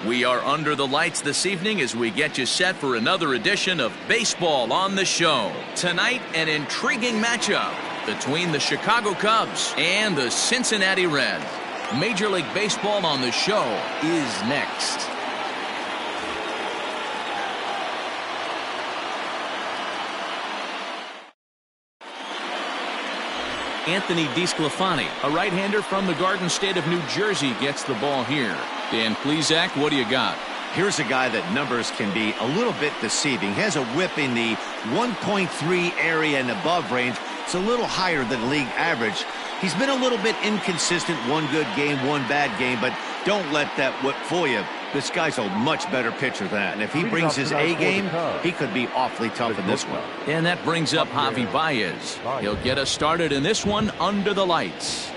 We are under the lights this evening as we get you set for another edition of Baseball on the Show. Tonight, an intriguing matchup between the Chicago Cubs and the Cincinnati Reds. Major League Baseball on the Show is next. Anthony DeSclafani, a right-hander from the Garden State of New Jersey, gets the ball here. Dan Plesac, what do you got? Here's a guy that numbers can be a little bit deceiving. He has a whip in the 1.3 area and above range. It's a little higher than league average. He's been a little bit inconsistent. One good game, one bad game, but don't let that whip fool you. This guy's a much better pitcher than that. And if he brings his A game, he could be awfully tough in this one. And that brings up Javi Baez. He'll get us started in this one under the lights.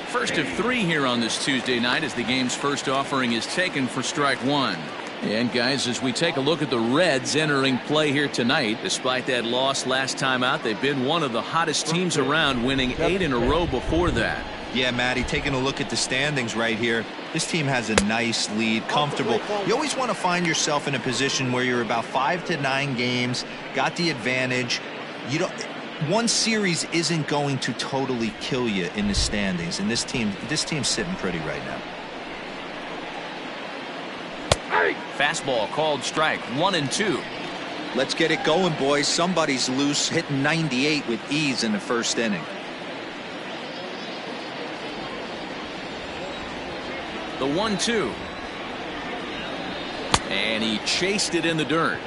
First of 3 here on this Tuesday night as the game's first offering is taken for strike 1. And guys, as we take a look at the Reds entering play here tonight, despite that loss last time out, they've been one of the hottest teams around, winning 8 in a row before that. Yeah, Matty, taking a look at the standings right here, this team has a nice lead, comfortable. You always want to find yourself in a position where you're about 5 to 9 games, got the advantage. You don't. One series isn't going to totally kill you in the standings, and this team's sitting pretty right now. Fastball called strike 1 and 2. Let's get it going, boys. Somebody's loose, hitting 98 with ease in the first inning. The 1-2. And he chased it in the dirt.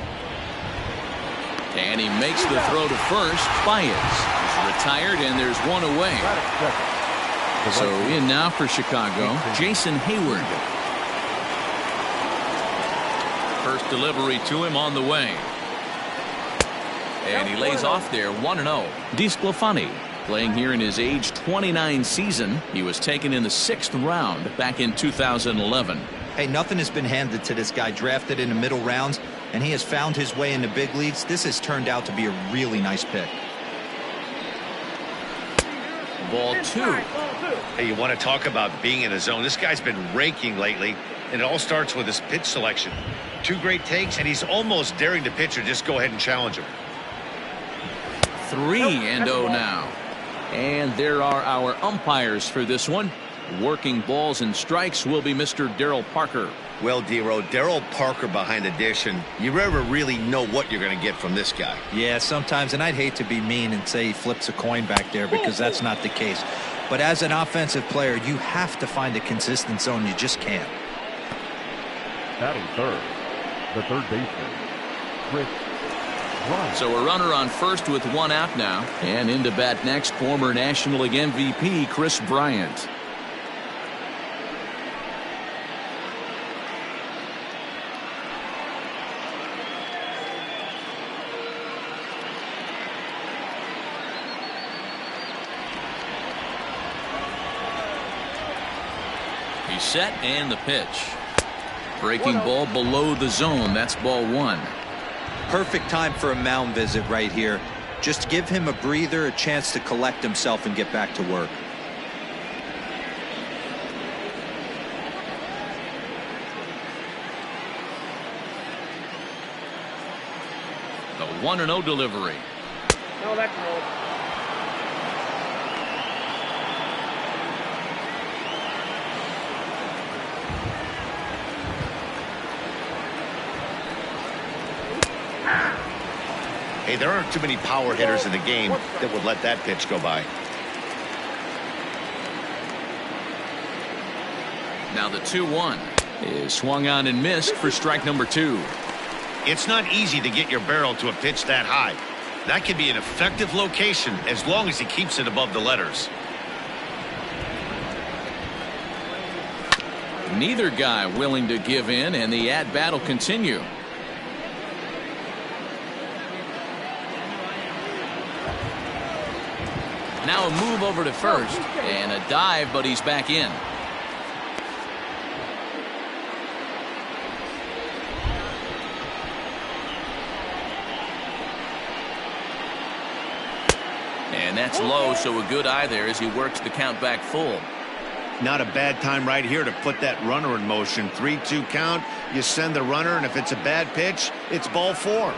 And he makes the throw to first. Baez is retired, and there's one away. So in now for Chicago, Jason Hayward. First delivery to him on the way. And he lays off there 1-0. DeSclafani, playing here in his age 29 season. He was taken in the 6th round back in 2011. Hey, nothing has been handed to this guy. Drafted in the middle rounds, and he has found his way in the big leagues. This has turned out to be a really nice pick. Ball 2. Hey, you want to talk about being in a zone? This guy's been raking lately, and it all starts with his pitch selection. 2 great takes, and he's almost daring the pitcher just go ahead and challenge him. 3-0 now. And there are our umpires for this one. Working balls and strikes will be Mr. Darryl Parker. Well, D-Row, Darryl Parker behind the dish, and you never really know what you're going to get from this guy. Yeah, sometimes, and I'd hate to be mean and say he flips a coin back there because that's not the case. But as an offensive player, you have to find a consistent zone. You just can't. Batting third, the third baseman, Chris Bryant. So a runner on first with 1 out now. And into bat next, former National League MVP Chris Bryant. He's set, and the pitch. Breaking ball below the zone. That's ball 1. Perfect time for a mound visit right here. Just give him a breather, a chance to collect himself and get back to work. The 1-0 delivery. No, that's rolled. Hey, there aren't too many power hitters in the game that would let that pitch go by. Now the 2-1 is swung on and missed for strike number 2. It's not easy to get your barrel to a pitch that high. That can be an effective location as long as he keeps it above the letters. Neither guy willing to give in, and the at-bat will continue. Now a move over to first, and a dive, but he's back in. And that's low, so a good eye there as he works the count back full. Not a bad time right here to put that runner in motion. 3-2 count. You send the runner, and if it's a bad pitch, it's ball 4.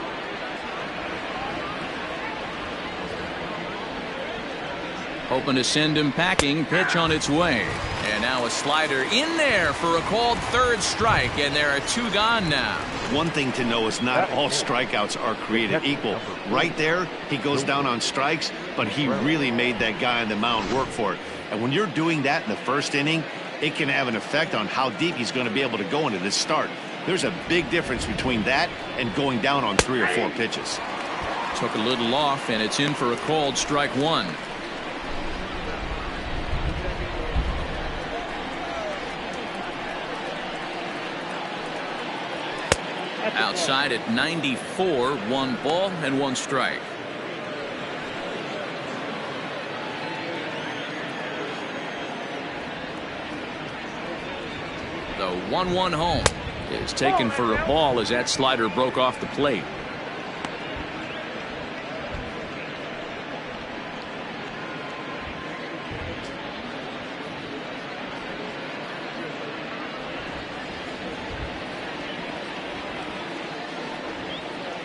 Hoping to send him packing. Pitch on its way. And now a slider in there for a called third strike, and there are 2 gone now. One thing to know is not all strikeouts are created equal. Right there, he goes down on strikes, but he really made that guy on the mound work for it. And when you're doing that in the first inning, it can have an effect on how deep he's going to be able to go into this start. There's a big difference between that and going down on 3 or 4 pitches. Took a little off, and it's in for a called strike 1. Outside at 94, 1 ball and 1 strike. The 1-1 home is taken for a ball as that slider broke off the plate.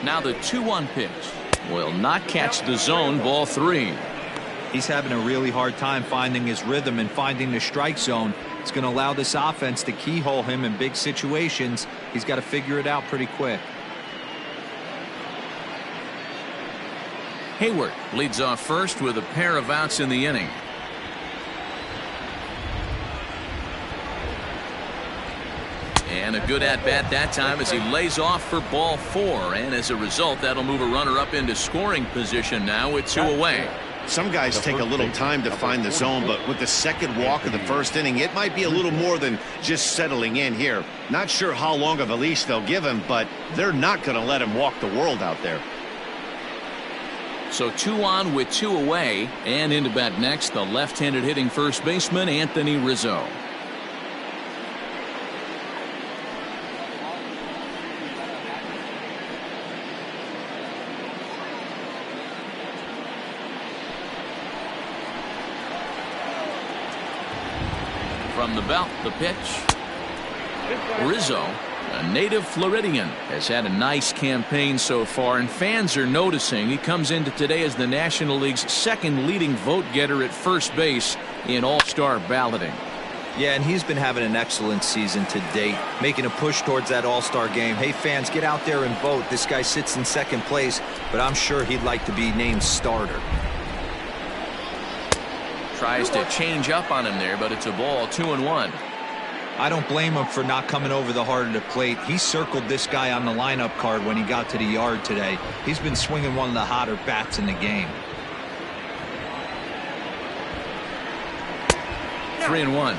Now the 2-1 pitch will not catch the zone. Ball 3. He's having a really hard time finding his rhythm and finding the strike zone. It's going to allow this offense to keyhole him in big situations. He's got to figure it out pretty quick. Hayward leads off first with a pair of outs in the inning. And a good at-bat that time as he lays off for ball 4. And as a result, that'll move a runner up into scoring position now with 2 away. Some guys take a little time to find the zone, but with the second walk of the first inning, it might be a little more than just settling in here. Not sure how long of a leash they'll give him, but they're not going to let him walk the world out there. So 2 on with 2 away, and into bat next, the left-handed hitting first baseman, Anthony Rizzo. From the belt, the pitch. Rizzo, a native Floridian, has had a nice campaign so far, and fans are noticing. He comes into today as the National League's 2nd leading vote getter at first base in all-star balloting. Yeah, and he's been having an excellent season to date, making a push towards that all-star game. Hey, fans, get out there and vote. This guy sits in 2nd place, but I'm sure he'd like to be named starter. Tries to change up on him there, but it's a ball. 2-1. I don't blame him for not coming over the heart of the plate. He circled this guy on the lineup card when he got to the yard today. He's been swinging one of the hotter bats in the game. 3-1.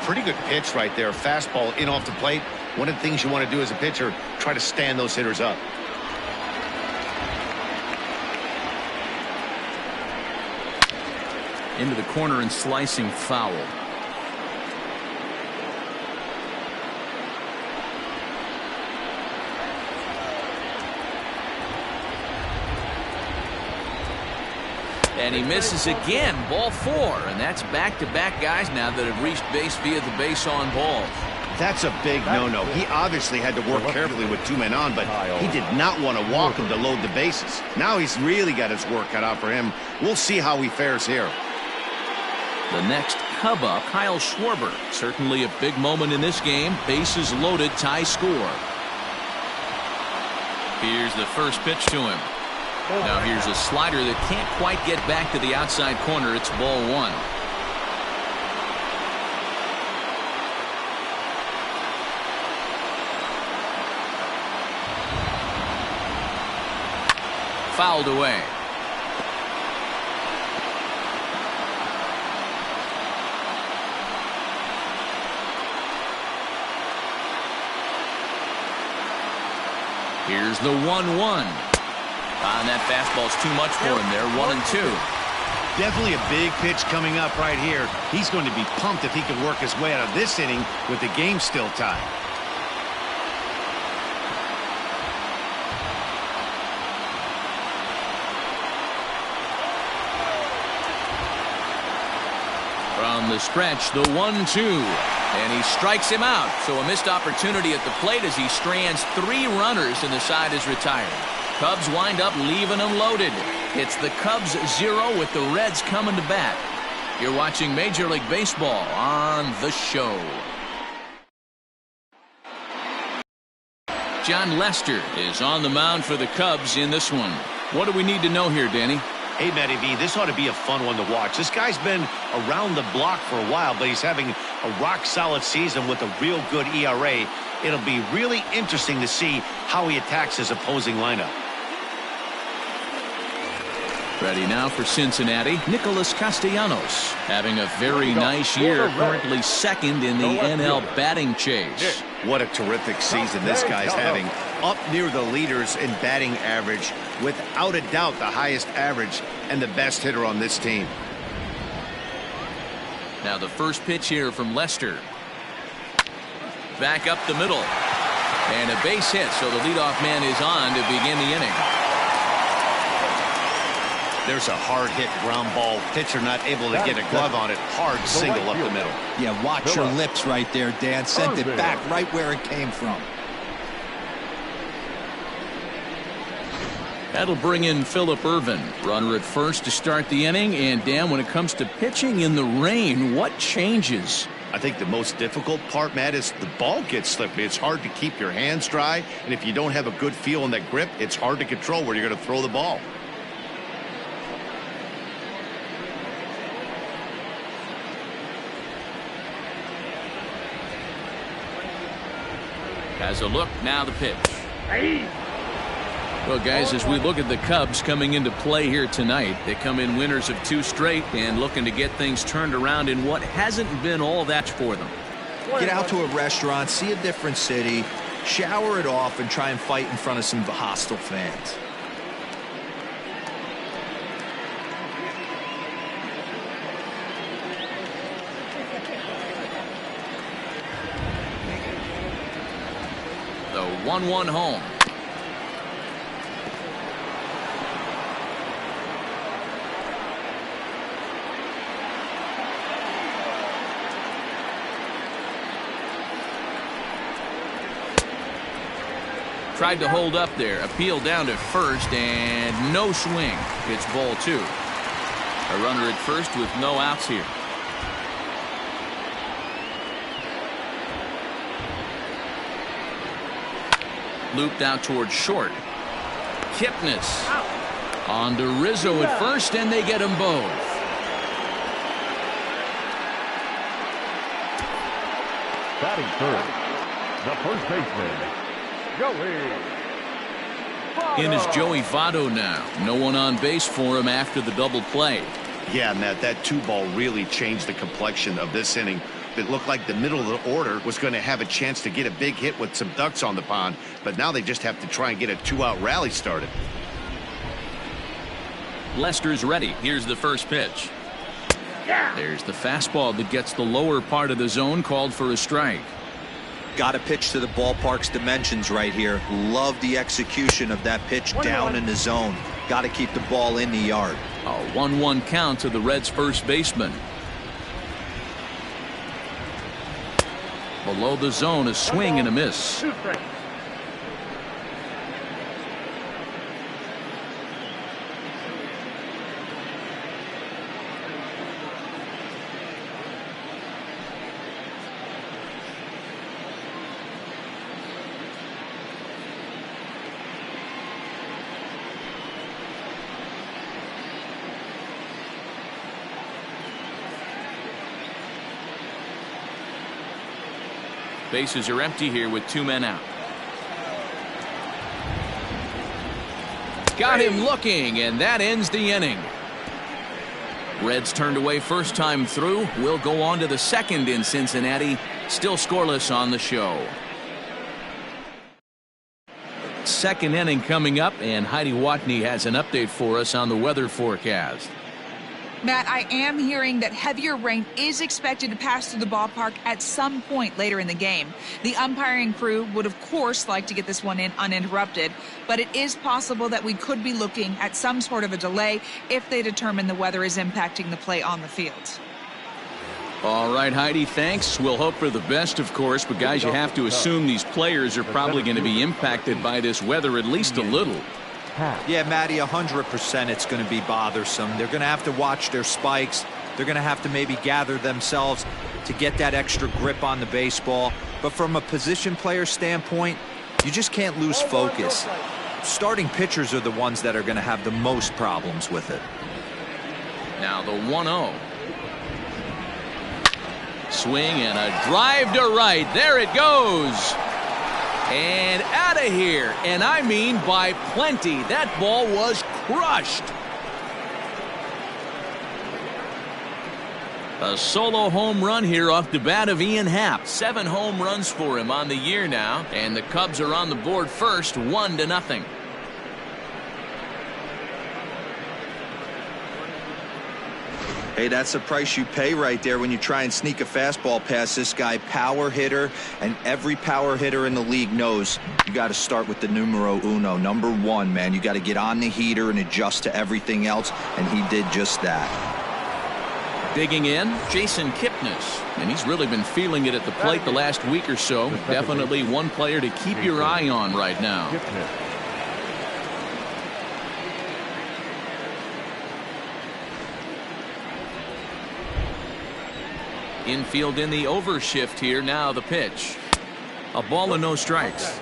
Pretty good pitch right there. Fastball in off the plate. One of the things you want to do as a pitcher, try to stand those hitters up. Into the corner and slicing foul. And he misses again. Ball 4. And that's back-to-back guys now that have reached base via the base on balls. That's a big no-no. He obviously had to work carefully with 2 men on, but he did not want to walk him to load the bases. Now he's really got his work cut out for him. We'll see how he fares here. The next Cub up, Kyle Schwarber. Certainly a big moment in this game. Bases loaded, tie score. Here's the first pitch to him. Now here's a slider that can't quite get back to the outside corner. It's ball 1. Fouled away. Here's the 1-1. And that fastball's too much for him there. 1-2. Definitely a big pitch coming up right here. He's going to be pumped if he can work his way out of this inning with the game still tied. From On the stretch, the 1-2. And he strikes him out. So a missed opportunity at the plate as he strands 3 runners and the side is retired. Cubs wind up leaving them loaded. It's the Cubs 0 with the Reds coming to bat. You're watching Major League Baseball on the show. John Lester is on the mound for the Cubs in this one. What do we need to know here, Danny? Hey, Matty V, this ought to be a fun one to watch. This guy's been around the block for a while, but he's having a rock-solid season with a real good ERA. It'll be really interesting to see how he attacks his opposing lineup. Ready now for Cincinnati, Nicholas Castellanos, having a very nice year, currently second in the NL batting chase. What a terrific season this guy's having. Up near the leaders in batting average, without a doubt the highest average and the best hitter on this team. Now the first pitch here from Lester. Back up the middle. And a base hit, so the leadoff man is on to begin the inning. There's a hard hit ground ball. Pitcher not able to get a glove on it. Hard single up the middle. Yeah, watch your lips right there, Dan. Sent it back right where it came from. That'll bring in Phillip Ervin. Runner at first to start the inning. And Dan, when it comes to pitching in the rain, what changes? I think the most difficult part, Matt, is the ball gets slippery. It's hard to keep your hands dry. And if you don't have a good feel in that grip, it's hard to control where you're going to throw the ball. Has a look, now the pitch. Well, guys, as we look at the Cubs coming into play here tonight, they come in winners of 2 straight and looking to get things turned around in what hasn't been all that for them. Get out to a restaurant, see a different city, shower it off, and try and fight in front of some hostile fans. The 1-1 home. Tried to hold up there. Appeal down to first and no swing. It's ball 2. A runner at first with no outs here. Looped out towards short. Kipnis on to Rizzo at first, and they get them both. Batting third, the first baseman, Joey. In is Joey Votto now. No one on base for him after the double play. Yeah, Matt, that 2-ball really changed the complexion of this inning. It looked like the middle of the order was going to have a chance to get a big hit with some ducks on the pond, but now they just have to try and get a 2-out rally started. Lester's ready. Here's the first pitch. There's the fastball that gets the lower part of the zone, called for a strike. Got to pitch to the ballpark's dimensions right here. Love the execution of that pitch down in the zone. Got to keep the ball in the yard. A 1-1 count to the Reds' first baseman. Below the zone, a swing and a miss. Bases are empty here with 2 men out. Got him looking, and that ends the inning. Reds turned away first time through. We'll go on to the second in Cincinnati. Still scoreless on the show. Second inning coming up, and Heidi Watney has an update for us on the weather forecast. Matt, I am hearing that heavier rain is expected to pass through the ballpark at some point later in the game. The umpiring crew would, of course, like to get this one in uninterrupted, but it is possible that we could be looking at some sort of a delay if they determine the weather is impacting the play on the field. All right, Heidi, thanks. We'll hope for the best, of course, but guys, you have to assume these players are probably going to be impacted by this weather at least a little. Yeah, Matty, 100% it's going to be bothersome. They're going to have to watch their spikes. They're going to have to maybe gather themselves to get that extra grip on the baseball. But from a position player standpoint, you just can't lose focus. Starting pitchers are the ones that are going to have the most problems with it. Now the 1-0. Swing and a drive to right. There it goes. And out of here. And I mean by plenty. That ball was crushed. A solo home run here off the bat of Ian Happ. 7 home runs for him on the year now. And the Cubs are on the board first, 1-0. Hey, that's the price you pay right there when you try and sneak a fastball past this guy. Power hitter, and every power hitter in the league knows you got to start with the numero uno, number 1, man. You got to get on the heater and adjust to everything else, and he did just that. Digging in, Jason Kipnis, and he's really been feeling it at the plate the last week or so. Definitely one player to keep your eye on right now. Infield in the overshift here. Now the pitch. A ball and no strikes.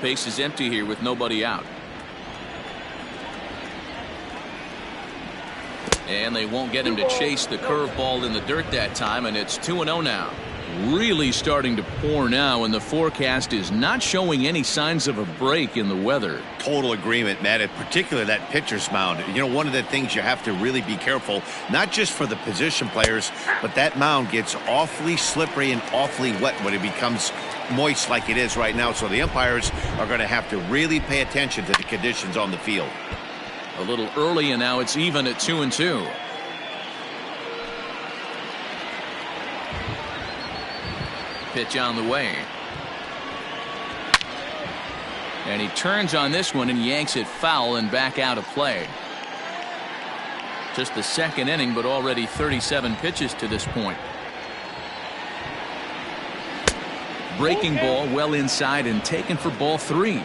Base is empty here with nobody out. And they won't get him to chase the curveball in the dirt that time, and it's 2-0 now. Really starting to pour now, and the forecast is not showing any signs of a break in the weather. Total agreement, Matt, and particularly that pitcher's mound. You know, one of the things you have to really be careful, not just for the position players, but that mound gets awfully slippery and awfully wet when it becomes moist like it is right now. So the umpires are going to have to really pay attention to the conditions on the field. A little early, and now it's even at 2-2. Pitch on the way. And he turns on this one and yanks it foul and back out of play. Just the second inning, but already 37 pitches to this point. Breaking ball well inside and taken for ball 3.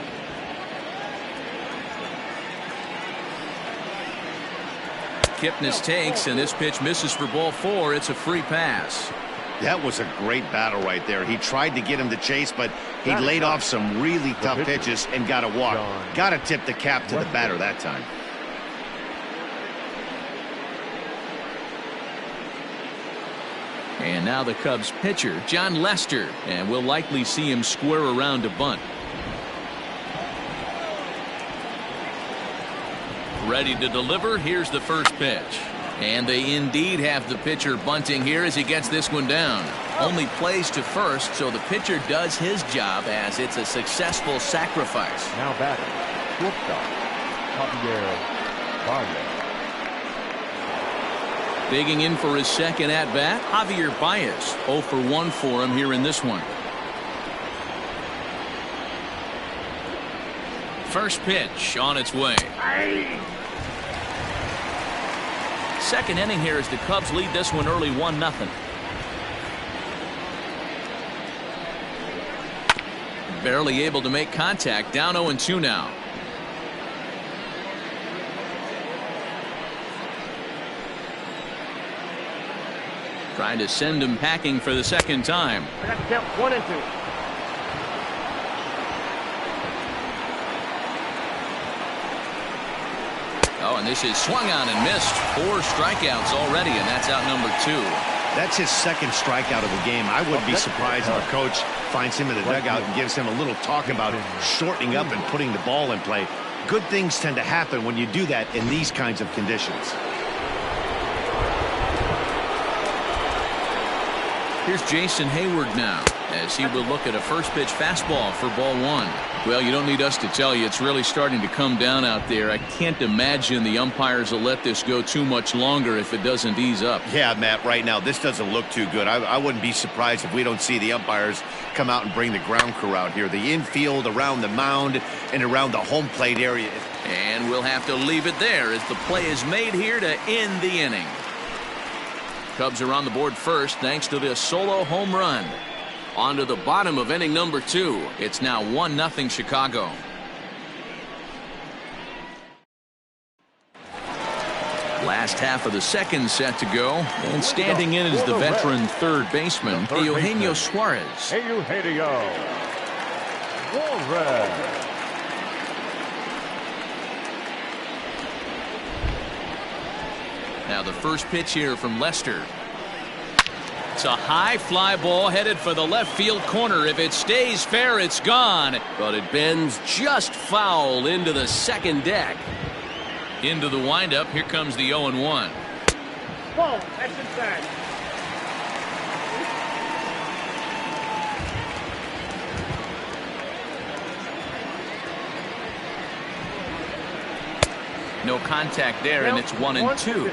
Kipnis takes, and this pitch misses for ball 4. It's a free pass. That was a great battle right there. He tried to get him to chase, but he laid off some really tough pitches and got a walk. Got to tip the cap to the batter that time. And now the Cubs pitcher, John Lester, and we'll likely see him square around to bunt. Ready to deliver. Here's the first pitch. And they indeed have the pitcher bunting here as he gets this one down. Only plays to first, so the pitcher does his job as it's a successful sacrifice. Now batting, shortstop, Javier Baez. Digging in for his second at-bat, Javier Baez. 0 for 1 for him here in this one. First pitch on its way. Second inning here as the Cubs lead this one early 1-0. Barely able to make contact. Down 0-2 now. Trying to send him packing for the second time. I got to count 1 and 2. Oh, and this is swung on and missed. 4 strikeouts already, and that's out number 2. That's his second strikeout of the game. I wouldn't be surprised if a coach finds him in the dugout and gives him a little talk about shortening up and putting the ball in play. Good things tend to happen when you do that in these kinds of conditions. Here's Jason Hayward now as he will look at a first pitch fastball for ball 1. Well, you don't need us to tell you it's really starting to come down out there. I can't imagine the umpires will let this go too much longer if it doesn't ease up. Yeah, Matt, right now this doesn't look too good. I wouldn't be surprised if we don't see the umpires come out and bring the ground crew out here. The infield, around the mound, and around the home plate area. And we'll have to leave it there as the play is made here to end the inning. Cubs are on the board first thanks to this solo home run. On to the bottom of inning number 2. It's now 1-0 Chicago. Last half of the second set to go, and standing in is the veteran third baseman, Eugenio Suarez. Eugenio Suarez. Now the first pitch here from Lester. It's a high fly ball headed for the left field corner. If it stays fair, it's gone. But it bends just foul into the second deck. Into the windup. Here comes the 0-1. Ball. That's inside. No contact there, and it's 1-2.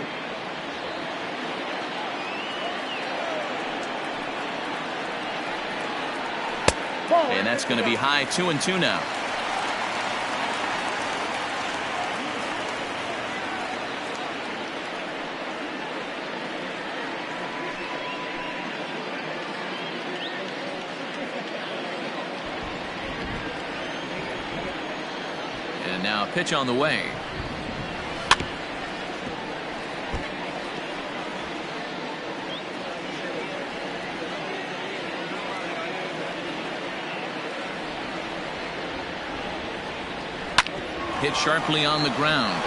And that's going to be high 2-2 now. And now a pitch on the way. Hit sharply on the ground.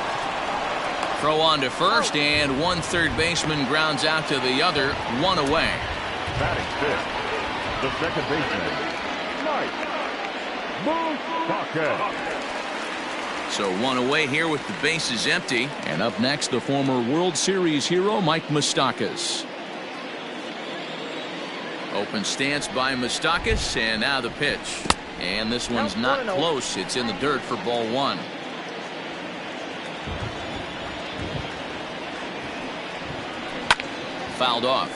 Throw on to first, and one third baseman grounds out to the other, one away. Batting fifth, the second baseman, Mike Moustakas. So one away here with the bases empty. And up next, the former World Series hero, Mike Moustakas. Open stance by Moustakas, and now the pitch. And this one's not close. It's in the dirt for ball 1. Fouled off.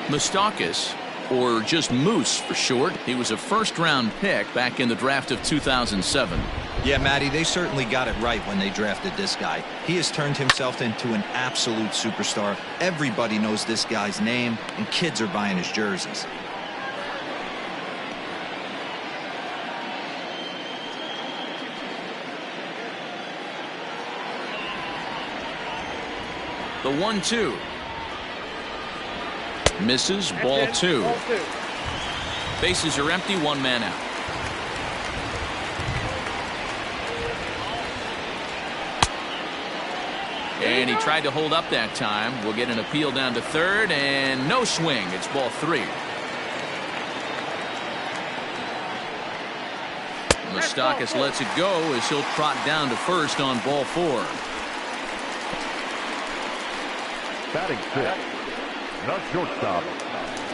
Moustakas, or just Moose for short, he was a first-round pick back in the draft of 2007. Yeah, Matty, they certainly got it right when they drafted this guy. He has turned himself into an absolute superstar. Everybody knows this guy's name, and kids are buying his jerseys. The 1-2. Misses, ball 2. Bases are empty, one man out. And he tried to hold up that time. We'll get an appeal down to third, and no swing. It's ball 3. Moustakas lets it go as he'll trot down to first on ball 4. Batting fifth, the shortstop,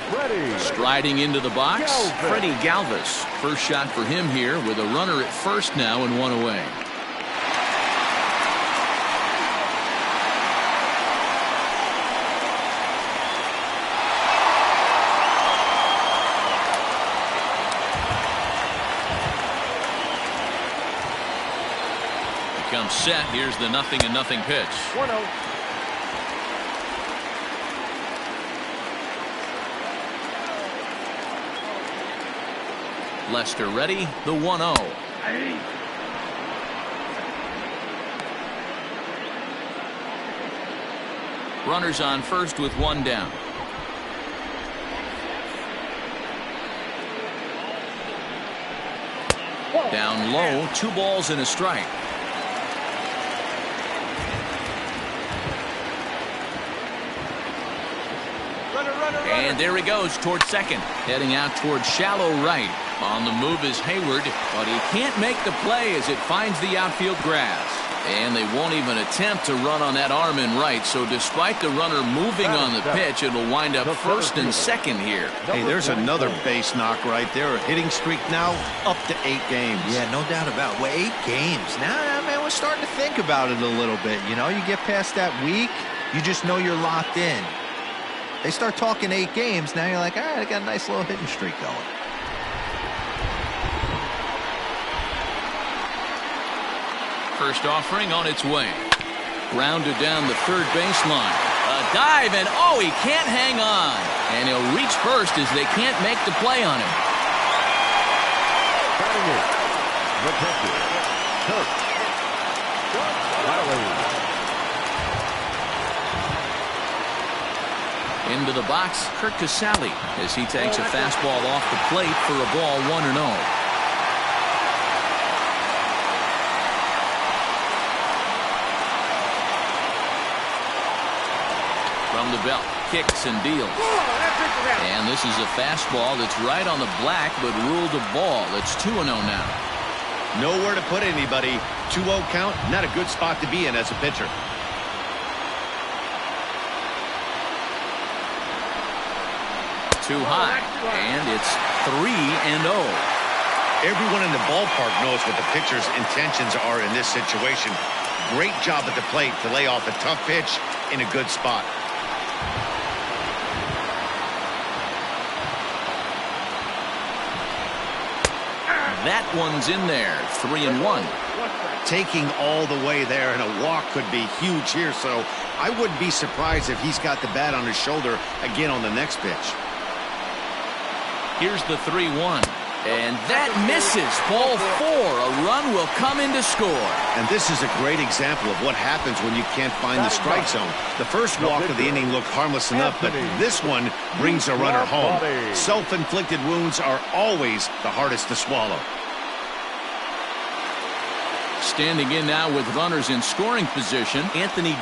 Freddie. Striding into the box, Galvis. Freddie Galvis. First shot for him here with a runner at first now and one away. He comes set. Here's the 0-0 pitch. 1-0. Lester ready, the 1-0. Runners on first with one down. Down low, 2 balls and a strike. And there he goes towards second, heading out towards shallow right. On the move is Hayward, but he can't make the play as it finds the outfield grass. And they won't even attempt to run on that arm in right, so despite the runner moving on the pitch, it'll wind up first and second here. Hey, there's another base knock right there. A hitting streak now up to 8 games. Yeah, no doubt about it. Well, 8 games. Now, man, we're starting to think about it a little bit. You know, you get past that week, you just know you're locked in. They start talking 8 games, now you're like, all right, I got a nice little hitting streak going. First offering on its way. Grounded down the third baseline. A dive, and oh, he can't hang on. And he'll reach first as they can't make the play on him. Batting it, the catcher, Kurt Riley. Into the box, Kurt Casale, as he takes a fastball off the plate for a ball 1-0. From the belt, kicks and deals. And this is a fastball that's right on the black, but ruled a ball. It's 2-0 now. Nowhere to put anybody. 2-0 count, not a good spot to be in as a pitcher. Too high, and it's 3-0. Everyone in the ballpark knows what the pitcher's intentions are in this situation. Great job at the plate to lay off a tough pitch in a good spot. That one's in there, 3-1. Taking all the way there, and a walk could be huge here, so I wouldn't be surprised if he's got the bat on his shoulder again on the next pitch. Here's the 3-1. And that misses. Ball 4. A run will come in to score. And this is a great example of what happens when you can't find the strike zone. The first walk of the inning looked harmless enough, but this one brings a runner home. Self-inflicted wounds are always the hardest to swallow. Standing in now with runners in scoring position, Anthony